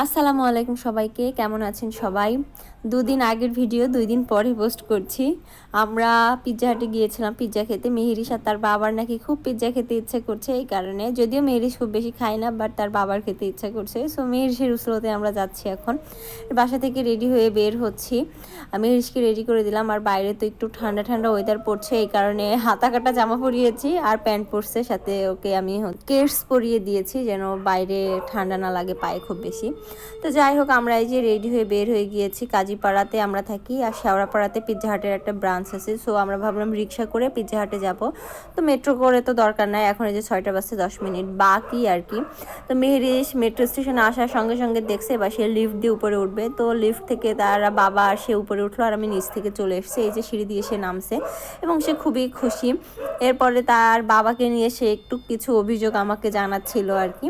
আসসালামু আলাইকুম সবাইকে, কেমন আছেন সবাই? দুদিন আগের ভিডিও 2 দিন পরে পোস্ট করছি। আমরা পিৎজা হাটে গিয়েছিলাম পিৎজা খেতে। মেহেরিস আর তার বাবার নাকি খুব পিৎজা খেতে ইচ্ছে করছে, এই কারণে। যদিও মেহেরিস খুব বেশি খায় না, বাট তার বাবার খেতে ইচ্ছা করছে। সো মেহেরিসের উসলতে আমরা যাচ্ছি এখন। বাসা থেকে রেডি হয়ে বের হচ্ছি। মেহেরিসকে রেডি করে দিলাম। আর বাইরে তো একটু ঠান্ডা ঠান্ডা ওয়েদার পড়ছে, এই কারণে হাতা কাটা জামা পরিয়েছি আর প্যান্ট পরছে। সাথে ওকে আমি কেডস পরিয়ে দিয়েছি যেন বাইরে ঠান্ডা না লাগে পায়ে খুব বেশি। তো যাই হোক, আমরা এই যে রেডি হয়ে বের হয়ে গিয়েছি। কাজীপাড়াতে আমরা থাকি, আর শেওড়াপাড়াতে পিৎজা হাটের একটা ব্রাঞ্চ আছে। সো আমরা ভাবলাম রিক্সা করে পিৎজা হাটে যাব। তো মেট্রো করে তো দরকার নাই, এখন এই যে 6টা বাজতে 10 মিনিট বাকি আর কি। তো মেহেরিস মেট্রো স্টেশনে আসার সঙ্গে সঙ্গে দেখছে বা সে লিফট দিয়ে উপরে উঠবে। তো লিফট থেকে তার বাবা আর সে উপরে উঠলো, আর আমি নিচ থেকে চলে এসেছি। এই যে সিঁড়ি দিয়ে সে নামছে এবং সে খুবই খুশি। এরপরে তার বাবাকে নিয়ে সে একটু কিছু অভিযোগ আমাকে জানাচ্ছিল আর কি।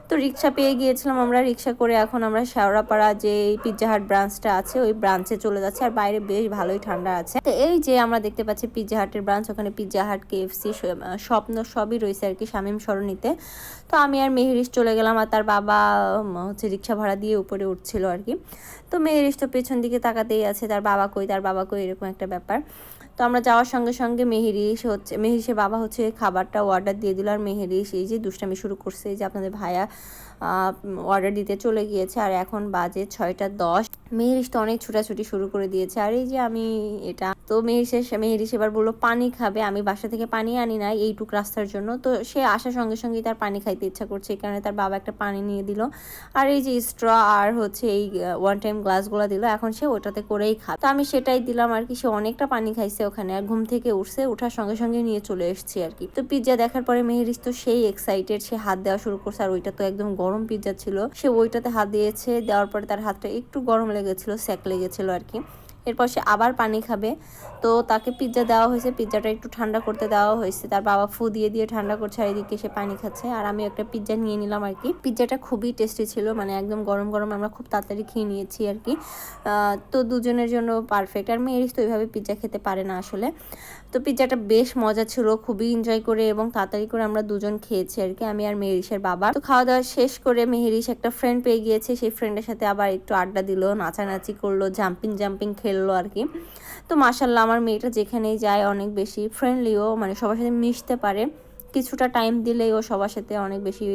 তো রিক্সা পেয়ে গিয়েছিলাম, আমরা রিক্সা করে এখন আমরা শেওড়াপাড়া যে পিৎজা হাট ব্রাঞ্চটা আছে ওই ব্রাঞ্চে চলে যাচ্ছি। আর বাইরে বেশ ভালোই ঠান্ডা আছে। তো এই যে আমরা দেখতে পাচ্ছি পিৎজা হাটের ব্রাঞ্চ, ওখানে পিৎজা হাট, কেএফসি, স্বপ্ন সবই রয়েছে আর কি শামীম সরণিতে। তো আমি আর মেহেরিস চলে গেলাম, আর তার বাবা হচ্ছে রিক্সা ভাড়া দিয়ে উপরে উঠছিল আর কি। তো মেহেরিস তো পেছন দিকে তাকাতেই আছে, তার বাবা কই, তার বাবা কই, এরকম একটা ব্যাপার। তো আমরা যাওয়ার সঙ্গে সঙ্গে মেহেরিসের বাবা হচ্ছে খাবারটা অর্ডার দিয়ে দিল। আর মেহেরিস এই যে দুষ্টামি শুরু করছে, এই যে আপনাদের ভাইয়া অর্ডার দিতে চলে গিয়েছে। আর এখন বাজে 6টা 10। মেহেরিস তো অনেক ছুটাছুটি শুরু করে দিয়েছে। আর এই যে আমি এটা তো মেহেরিস এবার বললো পানি খাবে। আমি বাসা থেকে পানি আনি না এইটুক রাস্তার জন্য। তো সে আসার সঙ্গে সঙ্গেই তার পানি খাইতে ইচ্ছা করছে, এই কারণে তার বাবা একটা পানি নিয়ে দিল। আর এই যে স্ট্র আর হচ্ছে এই ওয়ান টাইম গ্লাসগুলো দিল, এখন সে ওটাতে করেই খাবে। তো আমি সেটাই দিলাম আর কি। সে অনেকটা পানি খাইছে ওখানে, আর ঘুম থেকে উঠছে, ওঠার সঙ্গে সঙ্গে নিয়ে চলে এসেছি আর কি। তো পিৎজা দেখার পরে মেহেরিস তো সেই এক্সাইটেড, সে হাত দেওয়া শুরু করছে। আর ওইটা তো একদম গরম পিৎজা ছিল, সে ওইটাতে হাত দিয়েছে। দেওয়ার পরে তার হাতটা একটু গরম লেগেছিল, স্যাক লেগেছিল আর কি। এরপর সে আবার পানি খাবে। তো তাকে পিৎজা দেওয়া হয়েছে, পিৎজাটা একটু ঠান্ডা করতে দেওয়া হয়েছে। তার বাবা ফু দিয়ে দিয়ে ঠান্ডা করছে, আর এদিকে সে পানি খাচ্ছে। আর আমি একটা পিৎজা নিয়ে নিলাম আর কি। পিৎজাটা খুবই টেস্টি ছিল, মানে একদম গরম গরম আমরা খুব তাড়াতাড়ি খেয়ে নিয়েছি আর কি। তো দুজনের জন্য পারফেক্ট। আর মেয়েরিস তো এইভাবে পিৎজা খেতে পারে না আসলে। তো পিৎজাটা বেশ মজা ছিল, খুবই এনজয় করে এবং তাড়াতাড়ি করে আমরা দুজন খেয়েছি আর কি, আমি আর মেহেরিসের বাবা। তো খাওয়া দাওয়া শেষ করে মেহেরিস একটা ফ্রেন্ড পেয়ে গিয়েছে, সেই ফ্রেন্ডের সাথে আবার একটু আড্ডা দিল, নাচানাচি করলো, জাম্পিং খেললো আর কি। তো মাশাল্লাহ আমার মেয়েটা যেখানেই যায় অনেক বেশি ফ্রেন্ডলিও, মানে সবার সাথে মিশতে পারে। কিছুটা টাইম দিলেই ও সবার সাথে অনেক বেশি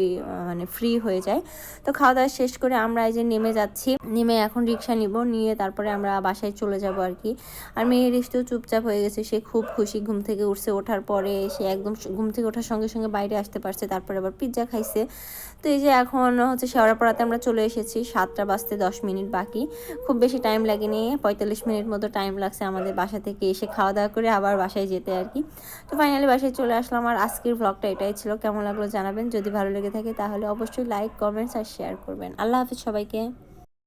মানে ফ্রি হয়ে যায়। তো খাওয়া দাওয়া শেষ করে আমরা এই যে নেমে যাচ্ছি, নেমে এখন রিক্সা নিব, নিয়ে তারপরে আমরা বাসায় চলে যাব আর কি। আর মেহেরিস তো চুপচাপ হয়ে গেছে, সে খুব খুশি। ঘুম থেকে উঠছে, ওঠার পরে সে একদম ঘুম থেকে ওঠার সঙ্গে সঙ্গে বাইরে আসতে পারছে, তারপরে আবার পিৎজা খাইছে। তো এই যে এখন হচ্ছে শেওড়াপাড়াতে আমরা চলে এসেছি, 7টা বাজতে 10 মিনিট বাকি। খুব বেশি টাইম লাগেনি, 45 মিনিট মতো টাইম লাগছে আমাদের বাসা থেকে এসে খাওয়া দাওয়া করে আবার বাসায় যেতে আর কি। তো ফাইনালি বাসায় চলে আসলাম। আর আজকের ব্লগটা এটাই ছিল, কেমন লাগলো জানাবেন। যদি ভালো লেগে থাকে তাহলে অবশ্যই লাইক, কমেন্টস আর শেয়ার করবেন। আল্লাহ হাফিজ সবাইকে।